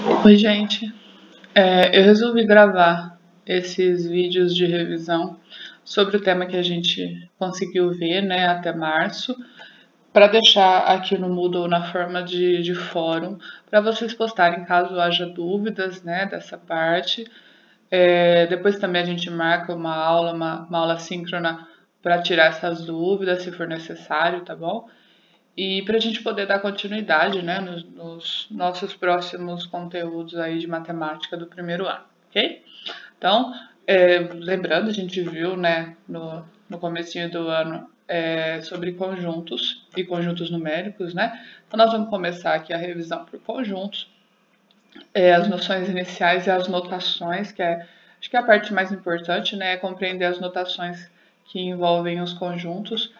Oi, gente. Eu resolvi gravar esses vídeos de revisão sobre o tema que a gente conseguiu ver, né, até março, para deixar aqui no Moodle na forma de fórum, para vocês postarem caso haja dúvidas, né, dessa parte. Depois também a gente marca uma aula síncrona para tirar essas dúvidas, se for necessário, tá bom? E para a gente poder dar continuidade, né, nos nossos próximos conteúdos aí de matemática do primeiro ano, ok? Então, lembrando, a gente viu, né, no comecinho do ano sobre conjuntos e conjuntos numéricos, né? Então, nós vamos começar aqui a revisão por conjuntos, as noções iniciais e as notações, acho que é a parte mais importante, né, é compreender as notações que envolvem os conjuntos.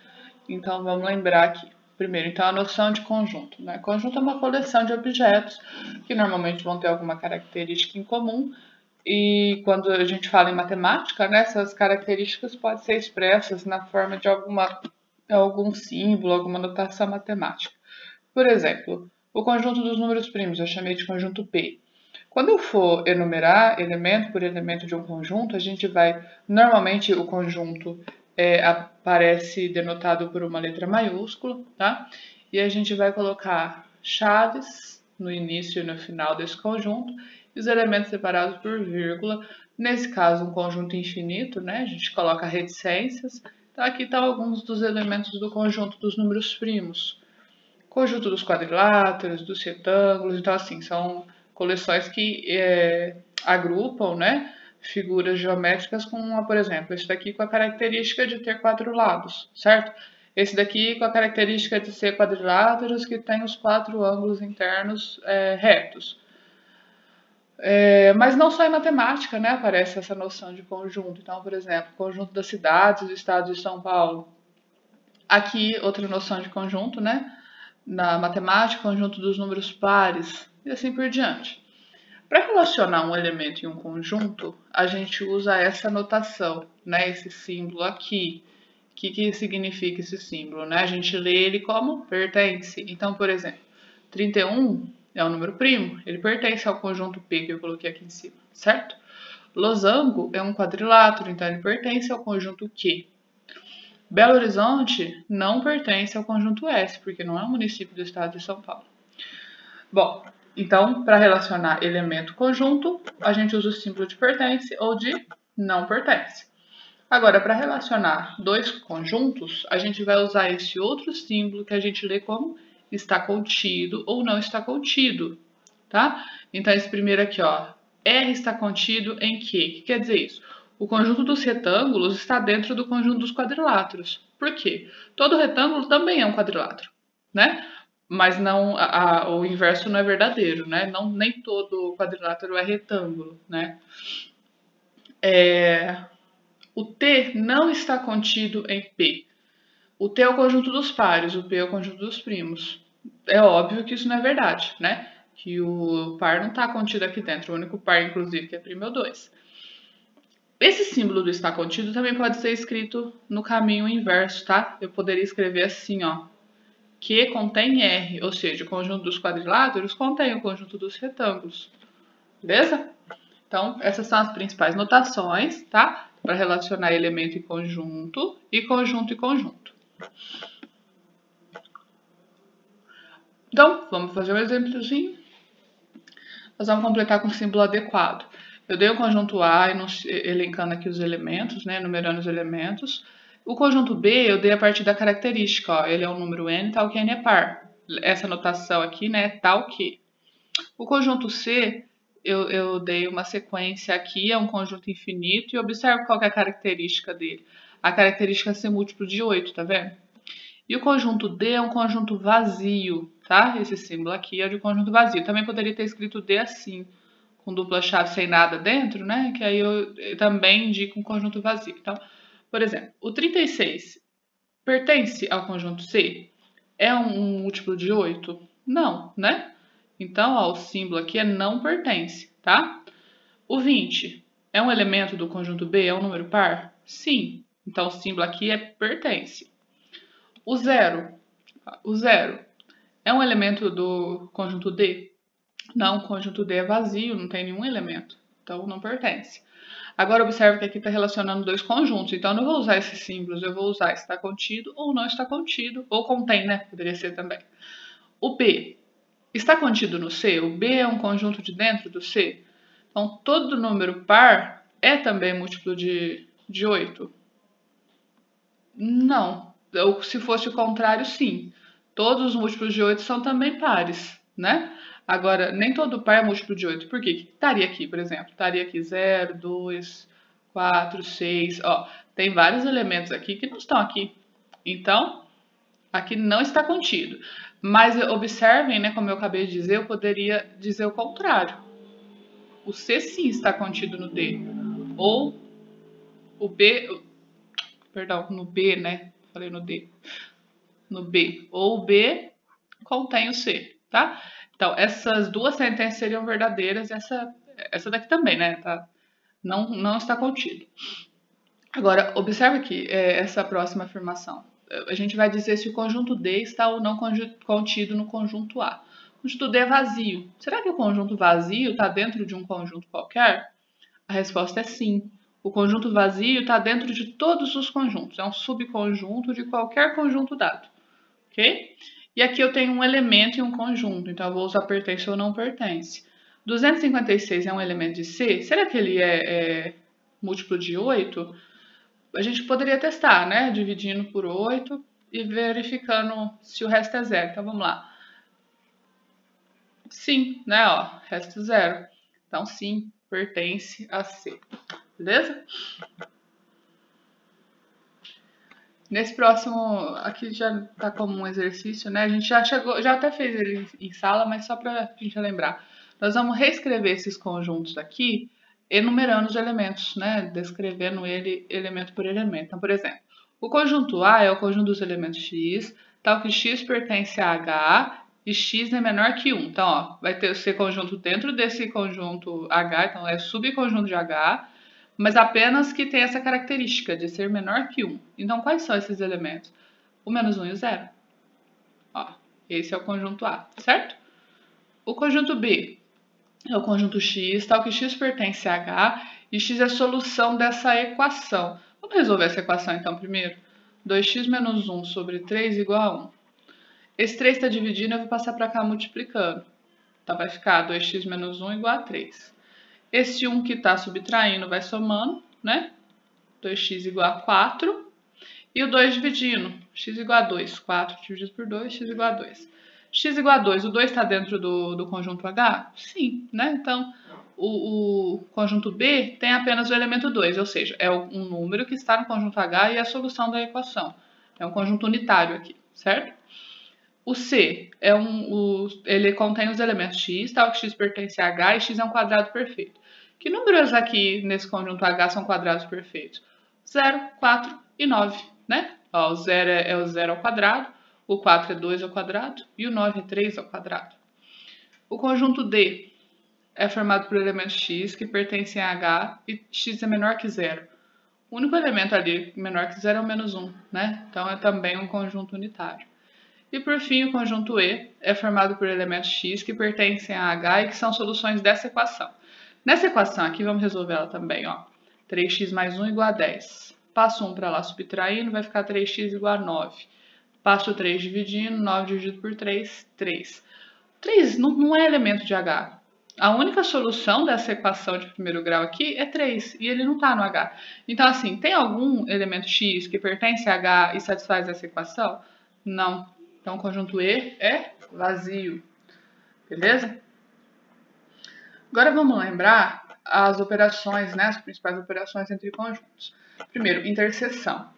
Então, vamos lembrar aqui. Primeiro, então, a noção de conjunto, né? Conjunto é uma coleção de objetos que normalmente vão ter alguma característica em comum. E quando a gente fala em matemática, né, essas características podem ser expressas na forma de algum símbolo, alguma notação matemática. Por exemplo, o conjunto dos números primos eu chamei de conjunto P. Quando eu for enumerar elemento por elemento de um conjunto, a gente vai. Normalmente o conjunto aparece denotado por uma letra maiúscula, tá? E a gente vai colocar chaves no início e no final desse conjunto, e os elementos separados por vírgula. Nesse caso, um conjunto infinito, né? A gente coloca reticências. Então, aqui estão alguns dos elementos do conjunto dos números primos. Conjunto dos quadriláteros, dos retângulos, então assim, são coleções que agrupam, né, figuras geométricas com, por exemplo, esse daqui com a característica de ter quatro lados, certo? Esse daqui com a característica de ser quadriláteros que tem os quatro ângulos internos retos. Mas não só em matemática, né, aparece essa noção de conjunto. Então, por exemplo, conjunto das cidades do estado de São Paulo. Aqui, outra noção de conjunto, né? Na matemática, conjunto dos números pares e assim por diante. Para relacionar um elemento em um conjunto, a gente usa essa notação, né? Esse símbolo aqui. O que significa esse símbolo? Né? A gente lê ele como pertence. Então, por exemplo, 31 é um número primo, ele pertence ao conjunto P que eu coloquei aqui em cima, certo? Losango é um quadrilátero, então ele pertence ao conjunto Q. Belo Horizonte não pertence ao conjunto S, porque não é um município do estado de São Paulo. Bom, então, para relacionar elemento conjunto, a gente usa o símbolo de pertence ou de não pertence. Agora, para relacionar dois conjuntos, a gente vai usar esse outro símbolo que a gente lê como está contido ou não está contido, tá? Então, esse primeiro aqui, ó, R está contido em quê? O que quer dizer isso? O conjunto dos retângulos está dentro do conjunto dos quadriláteros. Por quê? Todo retângulo também é um quadrilátero, né? Mas não, o inverso não é verdadeiro, né? Não, nem todo quadrilátero é retângulo, né? O T não está contido em P. O T é o conjunto dos pares, o P é o conjunto dos primos. É óbvio que isso não é verdade, né? Que o par não está contido aqui dentro. O único par, inclusive, que é primo é o 2. Esse símbolo do está contido também pode ser escrito no caminho inverso, tá? Eu poderia escrever assim, ó. Que contém R, ou seja, o conjunto dos quadriláteros contém o conjunto dos retângulos. Beleza? Então, essas são as principais notações, tá? Para relacionar elemento e conjunto e conjunto. Então, vamos fazer um exemplozinho. Nós vamos completar com o símbolo adequado. Eu dei o conjunto A, elencando aqui os elementos, né, numerando os elementos. O conjunto B eu dei a partir da característica, ó, ele é um número n, tal que n é par. Essa notação aqui, né, tal que. O conjunto C, eu dei uma sequência aqui, é um conjunto infinito, e observe qual que é a característica dele. A característica é ser múltiplo de 8, tá vendo? E o conjunto D é um conjunto vazio, tá? Esse símbolo aqui é de conjunto vazio. Também poderia ter escrito D assim, com dupla chave sem nada dentro, né? Que aí eu também indico um conjunto vazio. Então, por exemplo, o 36 pertence ao conjunto C? É um múltiplo de 8? Não, né? Então, ó, o símbolo aqui é não pertence, tá? O 20 é um elemento do conjunto B? É um número par? Sim. Então, o símbolo aqui é pertence. O zero é um elemento do conjunto D? Não, o conjunto D é vazio, não tem nenhum elemento, então não pertence. Agora observe que aqui está relacionando dois conjuntos, então eu não vou usar esses símbolos, eu vou usar está contido ou não está contido, ou contém, né? Poderia ser também. O B está contido no C? O B é um conjunto de dentro do C? Então todo número par é também múltiplo de 8? Não. Ou se fosse o contrário, sim. Todos os múltiplos de 8 são também pares, né? Agora, nem todo par é múltiplo de 8. Por quê? Estaria aqui, por exemplo. Estaria aqui 0, 2, 4, 6. Ó, tem vários elementos aqui que não estão aqui. Então, aqui não está contido. Mas observem, né, como eu acabei de dizer, eu poderia dizer o contrário. O C sim está contido no D. Ou o B, perdão, no B, né? Falei no D. No B. Ou o B contém o C, tá? Então, essas duas sentenças seriam verdadeiras, essa daqui também, né? Tá? Não está contido. Agora, observe aqui essa próxima afirmação. A gente vai dizer se o conjunto D está ou não contido no conjunto A. O conjunto D é vazio. Será que o conjunto vazio está dentro de um conjunto qualquer? A resposta é sim. O conjunto vazio está dentro de todos os conjuntos. É um subconjunto de qualquer conjunto dado. Ok? E aqui eu tenho um elemento e um conjunto. Então, eu vou usar pertence ou não pertence. 256 é um elemento de C. Será que ele é múltiplo de 8? A gente poderia testar, né? Dividindo por 8 e verificando se o resto é zero. Então, vamos lá. Sim, né? Ó, resto zero. Então, sim, pertence a C. Beleza? Nesse próximo, aqui já tá como um exercício, né? A gente já até fez ele em sala, mas só pra gente lembrar. Nós vamos reescrever esses conjuntos aqui, enumerando os elementos, né? Descrevendo ele elemento por elemento. Então, por exemplo, o conjunto A é o conjunto dos elementos x, tal que x pertence a H e x é menor que 1. Então, ó, vai ter esse conjunto dentro desse conjunto H, então é subconjunto de H, mas apenas que tem essa característica de ser menor que 1. Então, quais são esses elementos? O menos 1 e o 0. Ó, esse é o conjunto A, certo? O conjunto B é o conjunto X, tal que X pertence a H e X é a solução dessa equação. Vamos resolver essa equação então primeiro? 2x menos 1 sobre 3 igual a 1. Esse 3 está dividindo, eu vou passar para cá multiplicando. Então, vai ficar 2x menos 1 igual a 3. Esse 1 que está subtraindo vai somando, né? 2x igual a 4. E o 2 dividindo, x igual a 2. 4 dividido por 2, x igual a 2. X igual a 2, o 2 está dentro do conjunto H? Sim, né? Então, o conjunto B tem apenas o elemento 2, ou seja, é um número que está no conjunto H e é a solução da equação. É um conjunto unitário aqui, certo? O C ele contém os elementos x, tal que x pertence a H e x é um quadrado perfeito. Que números aqui nesse conjunto H são quadrados perfeitos? 0, 4 e 9, né? Ó, o 0 é o 0 ao quadrado, o 4 é 2 ao quadrado e o 9 é 3 ao quadrado. O conjunto D é formado por elementos x que pertencem a H e x é menor que 0. O único elemento ali menor que 0 é o menos 1, né? Então é também um conjunto unitário. E por fim, o conjunto E é formado por elementos x que pertencem a H e que são soluções dessa equação. Nessa equação aqui, vamos resolver ela também, ó. 3x mais 1 igual a 10. Passo 1 para lá subtraindo, vai ficar 3x igual a 9. Passo 3 dividindo, 9 dividido por 3, 3. 3 não é elemento de H. A única solução dessa equação de primeiro grau aqui é 3, e ele não está no H. Então, assim, tem algum elemento x que pertence a H e satisfaz essa equação? Não. Então, o conjunto E é vazio. Beleza? Agora vamos lembrar as operações, né, as principais operações entre conjuntos. Primeiro, interseção.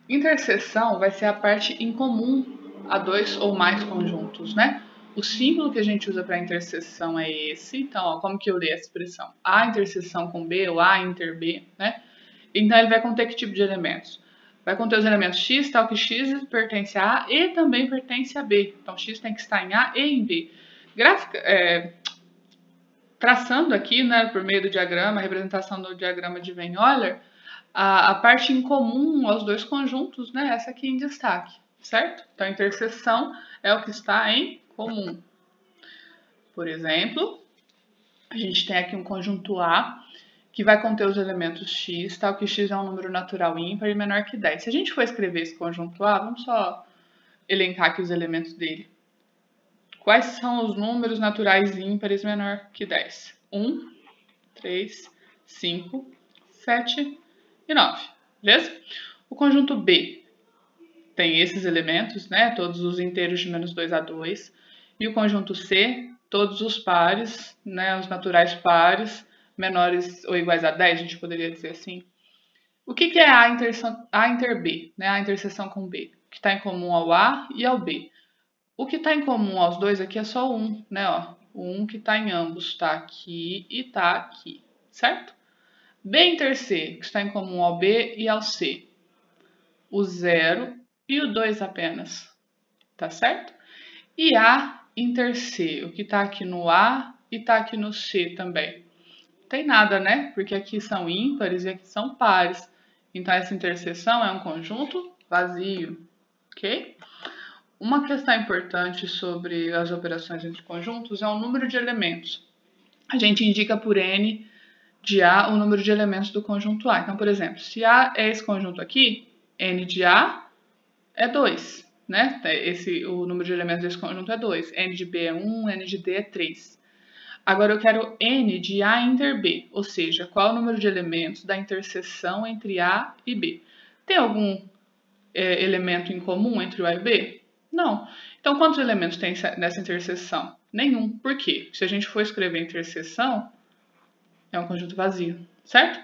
Interseção vai ser a parte em comum a dois ou mais conjuntos, né? O símbolo que a gente usa para interseção é esse. Então, ó, como que eu leio essa expressão? A interseção com B ou A inter B, né? Então, ele vai conter que tipo de elementos? Vai conter os elementos x, tal que x pertence a A e também pertence a B. Então, x tem que estar em A e em B. Traçando aqui, né, por meio do diagrama, a representação do diagrama de Venn-Euler, a parte em comum aos dois conjuntos, né, essa aqui em destaque, certo? Então, a interseção é o que está em comum. Por exemplo, a gente tem aqui um conjunto A que vai conter os elementos x, tal que x é um número natural ímpar e menor que 10. Se a gente for escrever esse conjunto A, vamos só elencar aqui os elementos dele. Quais são os números naturais ímpares menor que 10? 1, 3, 5, 7 e 9, beleza? O conjunto B tem esses elementos, né? Todos os inteiros de menos 2 a 2. E o conjunto C, todos os pares, né? Os naturais pares, menores ou iguais a 10, a gente poderia dizer assim. O que é A inter B, né? A interseção com B? O que está em comum ao A e ao B. O que está em comum aos dois aqui é só 1, né? Ó, o 1 que está em ambos está aqui e está aqui, certo? B inter C, que está em comum ao B e ao C. O 0 e o 2 apenas, tá certo? E A inter C, o que está aqui no A e está aqui no C também. Não tem nada, né? Porque aqui são ímpares e aqui são pares. Então, essa interseção é um conjunto vazio, ok? Uma questão importante sobre as operações entre conjuntos é o número de elementos. A gente indica por N de A o número de elementos do conjunto A. Então, por exemplo, se A é esse conjunto aqui, N de A é 2, né? O número de elementos desse conjunto é 2. N de B é 1, N de D é 3. Agora eu quero N de A inter B, ou seja, qual é o número de elementos da interseção entre A e B. Tem algum elemento em comum entre o A e o B? Não. Então, quantos elementos tem nessa interseção? Nenhum. Por quê? Se a gente for escrever interseção, é um conjunto vazio, certo?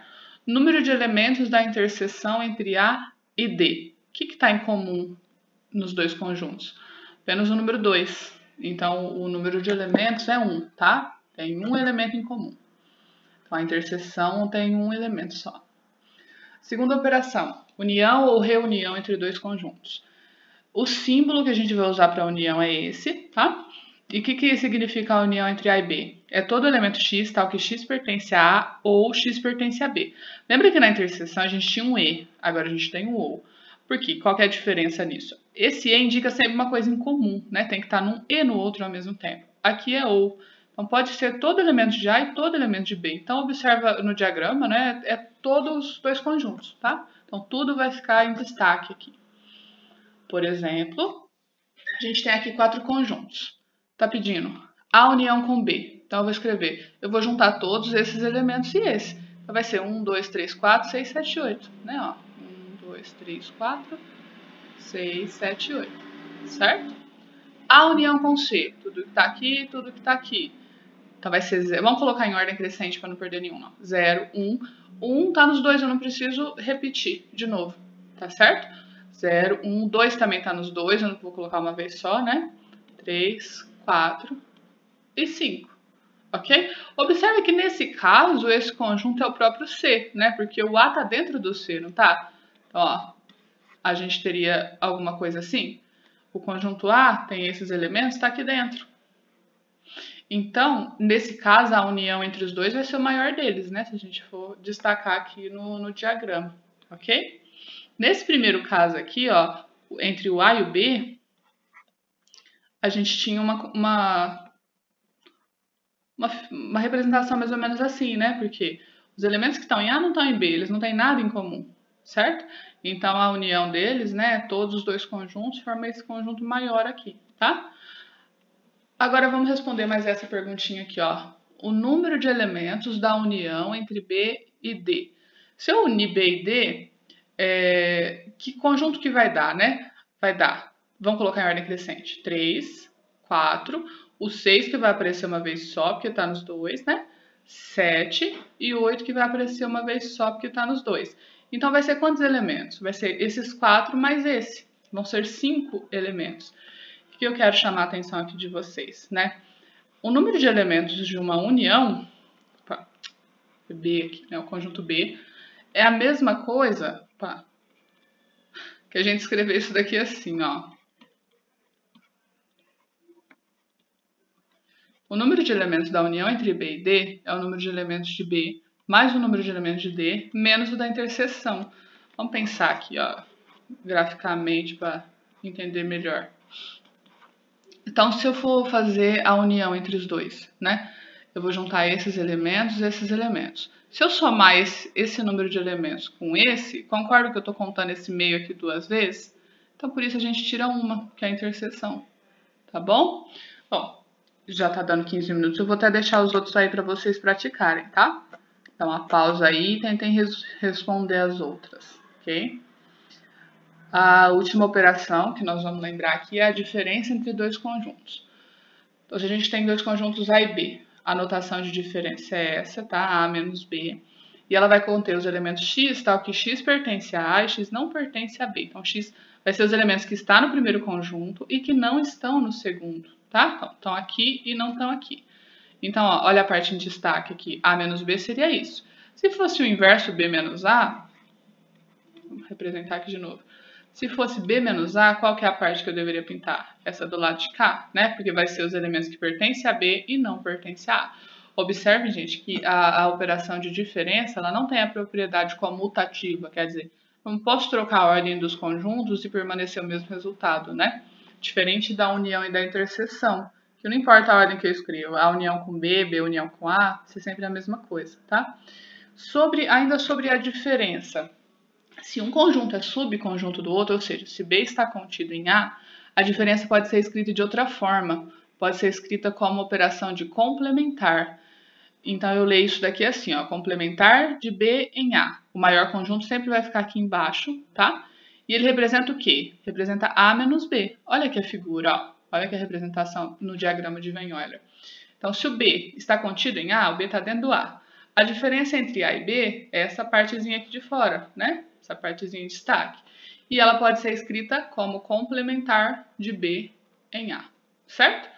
Número de elementos da interseção entre A e D. O que está em comum nos dois conjuntos? Apenas o número 2. Então, o número de elementos é 1, tá? Tem um elemento em comum. Então, a interseção tem um elemento só. Segunda operação, união ou reunião entre dois conjuntos. O símbolo que a gente vai usar para a união é esse, tá? E o que significa a união entre A e B? É todo elemento x, tal que x pertence a A ou x pertence a B. Lembra que na interseção a gente tinha um E, agora a gente tem um OU. Por quê? Qual que é a diferença nisso? Esse E indica sempre uma coisa em comum, né? Tem que estar num E no outro ao mesmo tempo. Aqui é OU. Então pode ser todo elemento de A e todo elemento de B. Então observa no diagrama, né? É todos os dois conjuntos, tá? Então tudo vai ficar em destaque aqui. Por exemplo, a gente tem aqui 4 conjuntos. Tá pedindo A união com B. Então eu vou escrever, eu vou juntar todos esses elementos e esse. Então vai ser 1, 2, 3, 4, 6, 7, 8. Né? Ó, 1, 2, 3, 4, 6, 7, 8. Certo? A união com C. Tudo que tá aqui, tudo que tá aqui. Então vai ser 0. Vamos colocar em ordem crescente para não perder nenhum. Não. 0, 1. 1 tá nos dois, eu não preciso repetir de novo. Tá certo? 0, 1, 2 também tá nos dois, eu não vou colocar uma vez só, né? 3, 4 e 5, ok? Observe que nesse caso, esse conjunto é o próprio C, né? Porque o A tá dentro do C, não tá? Então, ó, a gente teria alguma coisa assim. O conjunto A tem esses elementos, tá aqui dentro. Então, nesse caso, a união entre os dois vai ser o maior deles, né? Se a gente for destacar aqui no diagrama, ok? Nesse primeiro caso aqui, ó, entre o A e o B, a gente tinha uma representação mais ou menos assim, né? Porque os elementos que estão em A não estão em B, eles não têm nada em comum, certo? Então, a união deles, né, todos os dois conjuntos, forma esse conjunto maior aqui, tá? Agora, vamos responder mais essa perguntinha aqui, ó. O número de elementos da união entre B e D. Se eu unir B e D, que conjunto que vai dar, né? Vai dar, vamos colocar em ordem crescente, 3, 4, o 6 que vai aparecer uma vez só, porque está nos dois, né? 7 e o 8 que vai aparecer uma vez só, porque está nos dois. Então, vai ser quantos elementos? Vai ser esses 4 mais esse. Vão ser 5 elementos. O que eu quero chamar a atenção aqui de vocês, né? O número de elementos de uma união, B aqui, né? O conjunto B, é a mesma coisa, que a gente escrever isso daqui assim, ó. O número de elementos da união entre B e D é o número de elementos de B mais o número de elementos de D menos o da interseção. Vamos pensar aqui, ó, graficamente para entender melhor. Então, se eu for fazer a união entre os dois, né? Eu vou juntar esses elementos e esses elementos. Se eu somar esse número de elementos com esse, concordo que eu estou contando esse meio aqui duas vezes? Então, por isso a gente tira uma, que é a interseção. Tá bom? Bom, já tá dando 15 minutos. Eu vou até deixar os outros aí para vocês praticarem, tá? Então, a pausa aí e tentem responder as outras, ok? A última operação que nós vamos lembrar aqui é a diferença entre dois conjuntos. Então, se a gente tem dois conjuntos A e B, a notação de diferença é essa, tá? A menos B. E ela vai conter os elementos x, tal que x pertence a A e x não pertence a B. Então, x vai ser os elementos que estão no primeiro conjunto e que não estão no segundo, tá? Então, estão aqui e não estão aqui. Então, ó, olha a parte em destaque aqui. A menos B seria isso. Se fosse o inverso B menos A, vou representar aqui de novo. Se fosse B menos A, qual que é a parte que eu deveria pintar? Essa do lado de cá, né? Porque vai ser os elementos que pertencem a B e não pertencem a A. Observe, gente, que a operação de diferença ela não tem a propriedade comutativa, quer dizer, eu não posso trocar a ordem dos conjuntos e permanecer o mesmo resultado, né? Diferente da união e da interseção, que não importa a ordem que eu escrevo, a união com B, B união com A, vai ser sempre a mesma coisa, tá? Ainda sobre a diferença. Se um conjunto é subconjunto do outro, ou seja, se B está contido em A diferença pode ser escrita de outra forma. Pode ser escrita como operação de complementar. Então, eu leio isso daqui assim, ó, complementar de B em A. O maior conjunto sempre vai ficar aqui embaixo, tá? E ele representa o quê? Representa A menos B. Olha aqui a figura, ó. Olha aqui a representação no diagrama de Venn Euler. Então, se o B está contido em A, o B está dentro do A. A diferença entre A e B é essa partezinha aqui de fora, né? Essa partezinha de destaque. E ela pode ser escrita como complementar de B em A, certo?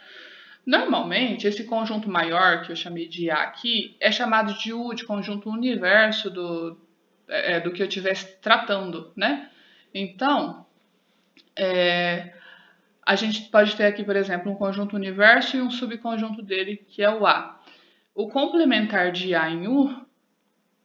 Normalmente, esse conjunto maior, que eu chamei de A aqui, é chamado de U, de conjunto universo do que eu estivesse tratando, né? Então, a gente pode ter aqui, por exemplo, um conjunto universo e um subconjunto dele, que é o A. O complementar de A em U,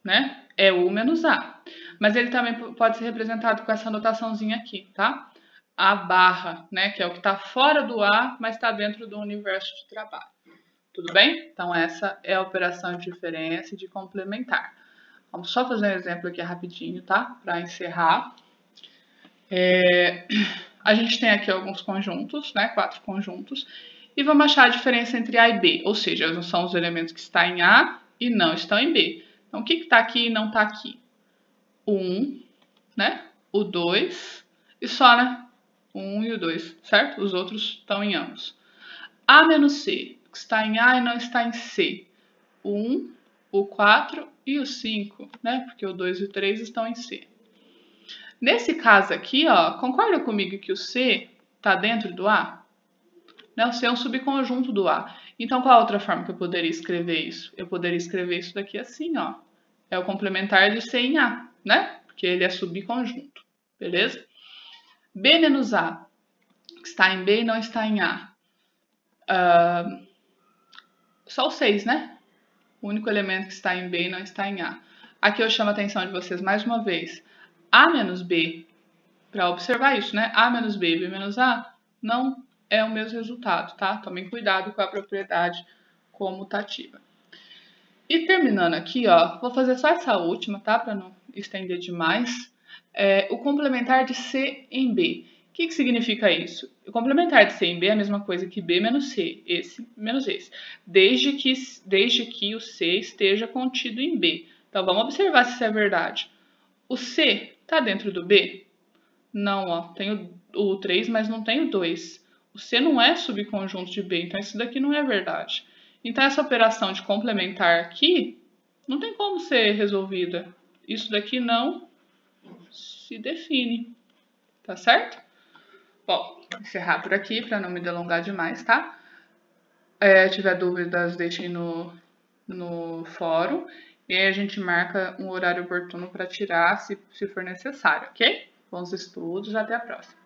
né, é U menos A. Mas ele também pode ser representado com essa notaçãozinha aqui, tá? A barra, né, que é o que está fora do A, mas está dentro do universo de trabalho. Tudo bem? Então, essa é a operação de diferença e de complementar. Vamos só fazer um exemplo aqui rapidinho, tá? Para encerrar. A gente tem aqui alguns conjuntos, né? 4 conjuntos. E vamos achar a diferença entre A e B. Ou seja, são os elementos que estão em A e não estão em B. Então, o que está aqui e não está aqui? O 1, né? O 2 e só, né? O 1 e o 2, certo? Os outros estão em ambos. A menos C, que está em A e não está em C. O 1, o 4 e o 5, né? Porque o 2 e o 3 estão em C. Nesse caso aqui, ó, concorda comigo que o C está dentro do A? Né? O C é um subconjunto do A. Então, qual a outra forma que eu poderia escrever isso? Eu poderia escrever isso daqui assim, ó. É o complementar de C em A, né? Porque ele é subconjunto, beleza? B menos A, que está em B e não está em A. Só o 6, né? O único elemento que está em B e não está em A. Aqui eu chamo a atenção de vocês mais uma vez. A menos B, para observar isso, né? A menos B e B menos A não é o mesmo resultado, tá? Tomem cuidado com a propriedade comutativa. E terminando aqui, ó, vou fazer só essa última, tá? Para não estender demais. O complementar de C em B. O que significa isso? O complementar de C em B é a mesma coisa que B menos C, esse menos esse. Desde que o C esteja contido em B. Então, vamos observar se isso é verdade. O C está dentro do B? Não, ó, tem o 3, mas não tem o 2. O C não é subconjunto de B, então isso daqui não é verdade. Então, essa operação de complementar aqui não tem como ser resolvida. Isso daqui não se define, tá certo? Bom, vou encerrar por aqui para não me delongar demais, tá? Se tiver dúvidas, deixem no fórum. E aí a gente marca um horário oportuno para tirar, se for necessário, ok? Bons estudos, até a próxima.